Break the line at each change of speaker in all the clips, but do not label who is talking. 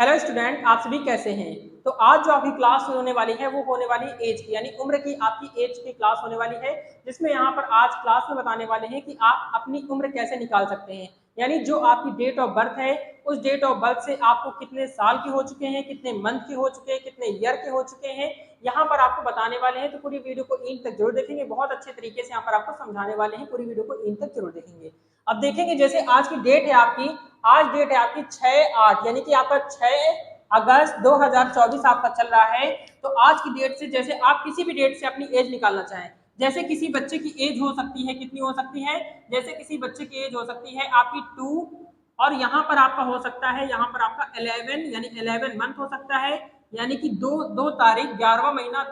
Hello student, आप सभी कैसे हैं। तो आज जो आपकी क्लास होने वाली है वो होने वाली एज की, यानी उम्र की आपकी एज की क्लास होने वाली है, जिसमें यहाँ पर आज क्लास में बताने वाले हैं कि आप अपनी उम्र कैसे निकाल सकते हैं। यानी जो आपकी डेट ऑफ बर्थ है उस डेट ऑफ बर्थ से आपको कितने साल के हो चुके हैं, कितने मंथ के हो चुके हैं, कितने ईयर के हो चुके हैं, यहाँ पर आपको बताने वाले हैं। तो पूरी वीडियो को एंड तक जरूर देखेंगे, बहुत अच्छे तरीके से यहाँ पर आपको समझाने वाले हैं। पूरी वीडियो को एंड तक जरूर देखेंगे। अब देखेंगे जैसे आज की डेट है आपकी, आज डेट है आपकी 6/8, यानी कि आपका 6 अगस्त 2024 आपका चल रहा है। तो आज की डेट से जैसे आप किसी भी डेट से अपनी एज निकालना चाहें, जैसे किसी बच्चे की एज हो सकती है, कितनी हो सकती है, जैसे किसी बच्चे की एज हो सकती है आपकी 2, और यहाँ पर आपका हो सकता है, यहाँ पर आपका 11 यानी 11 मंथ हो सकता है, यानी कि 2 तारीख 11वां महीना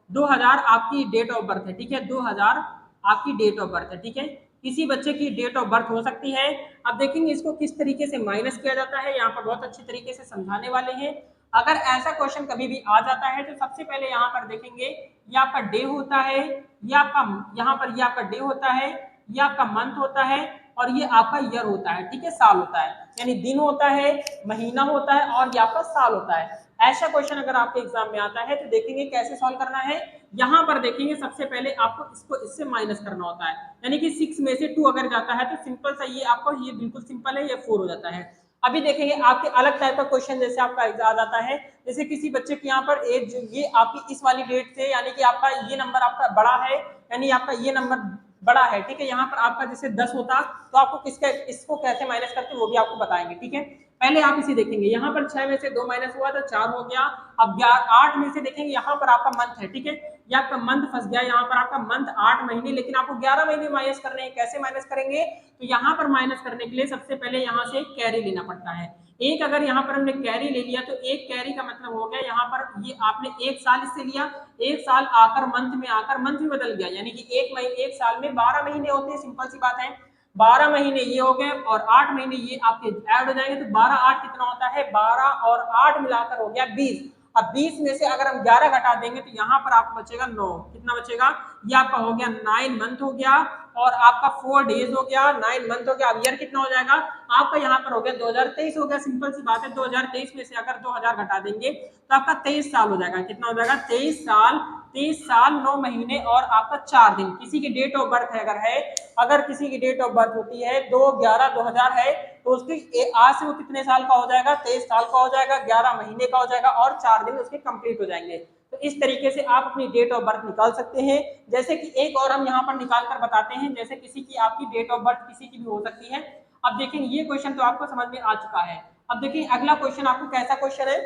2000 आपकी डेट ऑफ बर्थ है। ठीक है, 2000 आपकी डेट ऑफ बर्थ है। ठीक है, किसी बच्चे की डेट ऑफ बर्थ हो सकती है। अब देखेंगे इसको किस तरीके से माइनस किया जाता है, यहाँ पर बहुत अच्छे तरीके से समझाने वाले हैं। अगर ऐसा क्वेश्चन कभी भी आ जाता है तो सबसे पहले यहाँ पर देखेंगे ये आपका डे होता है, ये आपका यहाँ पर ये आपका डे होता है, ये आपका मंथ होता है, और ये आपका ईयर होता है। ठीक है, साल होता है, यानी दिन होता है, महीना होता है, और ये आपका साल होता है। ऐसा क्वेश्चन अगर आपके एग्जाम में आता है तो देखेंगे कैसे सॉल्व करना है। यहाँ पर देखेंगे सबसे पहले आपको इसको इससे माइनस करना होता है, यानी कि 6 में से 2 अगर जाता है तो सिंपल सा ये आपको, ये बिल्कुल सिंपल है, ये 4 हो जाता है। अभी देखेंगे आपके अलग टाइप का क्वेश्चन जैसे आपका आ जाता है, जैसे किसी बच्चे की यहाँ पर एज, ये आपकी इस वाली डेट से, यानी कि आपका ये नंबर आपका बड़ा है, यानी आपका ये नंबर बड़ा है। ठीक है, यहाँ पर आपका जैसे 10 होता तो आपको किसका, इसको कैसे माइनस करते वो भी आपको बताएंगे। ठीक है, पहले आप इसे देखेंगे, यहाँ पर 6 में से 2 माइनस हुआ तो 4 हो गया। अब 8 में से देखेंगे यहाँ पर आपका मंथ है। ठीक है, ये आपका मंथ फंस गया, यहाँ पर आपका मंथ 8 महीने, लेकिन आपको 11 महीने माइनस करने हैं। कैसे माइनस करेंगे, तो यहाँ पर माइनस करने के लिए सबसे पहले यहाँ से कैरी लेना पड़ता है। एक अगर यहाँ पर हमने कैरी ले लिया तो एक कैरी का मतलब हो गया, यहाँ पर ये आपने एक साल इससे लिया, एक साल आकर मंथ में बदल गया, यानी कि एक साल में 12 महीने होते हैं। सिंपल सी बात है, 12 महीने ये हो गए और 8 महीने ये आपके ऐड हो जाएंगे, तो 12 8 कितना होता है, 12 और 8 मिलाकर हो गया 20। अब 20 में से अगर हम 11 घटा देंगे तो यहाँ पर आपको बचेगा 9। कितना बचेगा, ये आपका हो गया 9 मंथ हो गया, और आपका 4 डेज हो गया, 9 मंथ हो गया। अब ईयर कितना हो जाएगा आपका, यहाँ पर हो गया 2023 हो गया। सिंपल सी बात है, 2023 में से अगर 2000 घटा देंगे तो आपका 23 साल हो जाएगा। कितना हो जाएगा, 23 साल, 23 साल 9 महीने और आपका 4 दिन। किसी की डेट ऑफ बर्थ है, अगर किसी की डेट ऑफ बर्थ होती है 2/11/2000 है, तो उसकी आज से वो कितने साल का हो जाएगा, 23 साल का हो जाएगा, 11 महीने का हो जाएगा, और 4 दिन उसके कंप्लीट हो जाएंगे। तो इस तरीके से आप अपनी डेट ऑफ बर्थ निकाल सकते हैं। जैसे कि एक और हम यहाँ पर निकाल कर बताते हैं, जैसे किसी की आपकी डेट ऑफ बर्थ किसी की भी हो सकती है। अब देखेंगे ये क्वेश्चन तो आपको समझ में आ चुका है। अब देखिए अगला क्वेश्चन आपको कैसा क्वेश्चन है,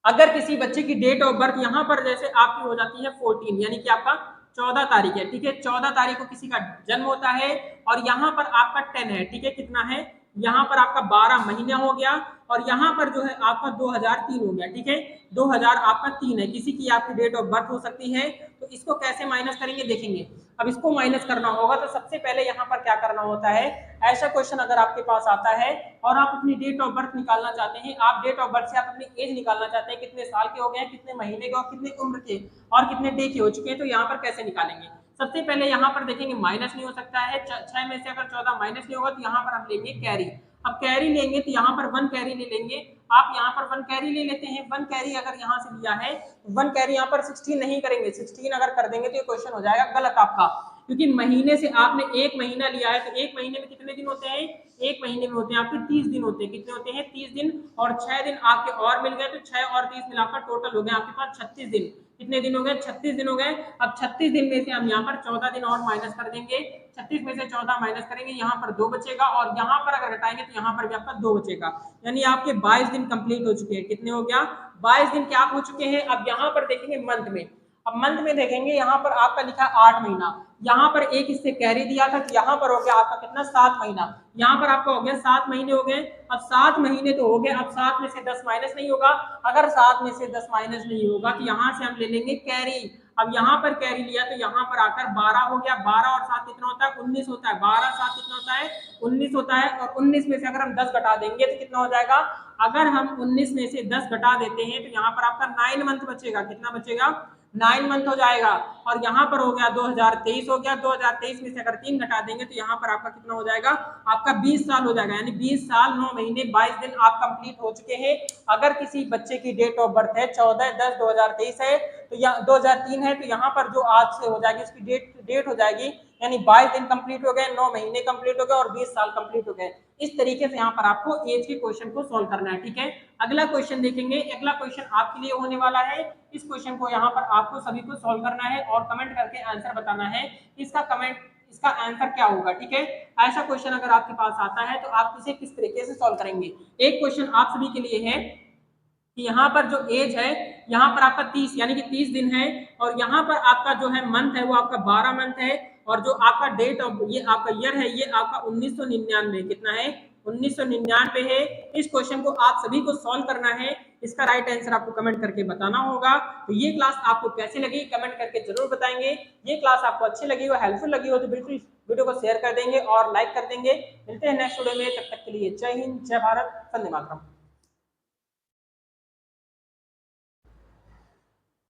अगर किसी बच्चे की डेट ऑफ बर्थ यहाँ पर जैसे आपकी हो जाती है 14, यानी कि आपका 14 तारीख है। ठीक है, 14 तारीख को किसी का जन्म होता है, और यहाँ पर आपका 10 है। ठीक है, कितना है, यहाँ पर आपका 12 महीना हो गया, और यहाँ पर जो है आपका 2003 हो गया। ठीक है, 2000 आपका 3 है, किसी की आपकी डेट ऑफ बर्थ हो सकती है। तो इसको कैसे माइनस करेंगे देखेंगे। अब इसको माइनस करना होगा तो सबसे पहले यहाँ पर क्या करना होता है, ऐसा क्वेश्चन अगर आपके पास आता है और आप अपनी डेट ऑफ बर्थ निकालना चाहते हैं, आप डेट ऑफ बर्थ से आप अपनी एज निकालना चाहते हैं, कितने साल के हो गए हैं, कितने महीने के और कितने उम्र के और कितने डे के हो चुके हैं, तो यहाँ पर कैसे निकालेंगे। सबसे पहले यहाँ पर देखेंगे माइनस नहीं हो सकता है, 6 में से अगर 14 माइनस नहीं होगा तो यहाँ पर हम लेंगे कैरी। अब कैरी लेंगे तो यहाँ पर 1 कैरी ले लेंगे, आप यहाँ पर 1 कैरी ले लेते हैं। 1 कैरी अगर यहाँ से लिया है, 1 कैरी यहाँ पर 16 नहीं करेंगे, 16 अगर कर देंगे तो ये क्वेश्चन हो जाएगा गलत आपका, क्योंकि महीने से आपने एक महीना लिया है, तो एक महीने में कितने दिन होते हैं, एक महीने में होते हैं आपके 30 दिन होते हैं। कितने होते हैं, 30 दिन, और 6 दिन आपके और मिल गए, तो 6 और 30 मिलाकर टोटल हो गए आपके पास 36 दिन। कितने दिन हो गए, 36 दिन हो गए। अब 36 दिन में से हम यहाँ पर 14 दिन और माइनस कर देंगे, 36 में से 14 माइनस करेंगे, यहाँ पर 2 बचेगा, और यहाँ पर अगर घटाएंगे तो यहाँ पर भी आपका 2 बचेगा, यानी आपके 22 दिन कंप्लीट हो चुके हैं। कितने हो गया, 22 दिन क्या हो चुके हैं। अब यहाँ पर देखेंगे मंथ में, अब मंथ में देखेंगे यहाँ पर आपका लिखा 8 महीना, यहाँ पर एक इससे कैरी दिया था, तो यहाँ पर हो गया आपका कितना, 7 महीना, यहाँ पर आपका हो गया 7 महीने हो गए। अब 7 महीने तो हो गए, अब 7 में से 10 माइनस नहीं होगा, अगर 7 में से 10 माइनस नहीं होगा तो यहाँ से हम ले लेंगे कैरी। अब यहाँ पर कैरी लिया तो यहाँ पर आकर 12 हो गया, 12 और 7 कितना होता है, 19 होता है, 12 7 कितना होता है, 19 होता है, और 19 में से अगर हम 10 घटा देंगे तो कितना हो जाएगा, अगर हम 19 में से 10 घटा देते हैं तो यहाँ पर आपका 9 मंथ बचेगा। कितना बचेगा, 9 मंथ हो जाएगा। और यहाँ पर हो गया 2023 हो गया, 2023 में से अगर 3 घटा देंगे तो यहाँ पर आपका कितना हो जाएगा, आपका 20 साल हो जाएगा, यानी 20 साल 9 महीने 22 दिन आप कंप्लीट हो चुके हैं। अगर किसी बच्चे की डेट ऑफ बर्थ है 14/10/2023 है तो या 2003 है तो यहाँ पर जो आज से हो जाएगी इसकी डेट हो जाएगी, यानी 22 दिन कंप्लीट हो गए, 9 महीने कंप्लीट हो गए और 20 साल कंप्लीट हो गए। इस तरीके से यहाँ पर आपको एज के क्वेश्चन को सॉल्व करना है। ठीक है, अगला क्वेश्चन देखेंगे। अगला क्वेश्चन आपके लिए होने वाला है, इस क्वेश्चन को यहाँ पर आपको सभी को सॉल्व करना है और कमेंट करके आंसर बताना है इसका आंसर क्या होगा। ठीक है, ऐसा क्वेश्चन अगर आपके पास आता है तो आप इसे किस तरीके से सॉल्व करेंगे। एक क्वेश्चन आप सभी के लिए है कि यहाँ पर जो एज है, यहाँ पर आपका 30 यानी कि 30 दिन है और यहाँ पर आपका जो है मंथ है वो आपका 12 मंथ है और जो आपका डेट ऑफ ये आपका ईयर है ये आपका 1999 कितना है, 1999 है। इस क्वेश्चन को आप सभी को सॉल्व करना है, इसका राइट आंसर आपको कमेंट करके बताना होगा। तो ये क्लास आपको कैसी लगी कमेंट करके जरूर बताएंगे। ये क्लास आपको अच्छी लगी हो, हेल्पफुल लगी हो तो बिल्कुल वीडियो को शेयर कर देंगे और लाइक कर देंगे। मिलते हैं नेक्स्ट वीडियो में, तब तक के लिए जय हिंद, जय भारत, वंदे मातरम।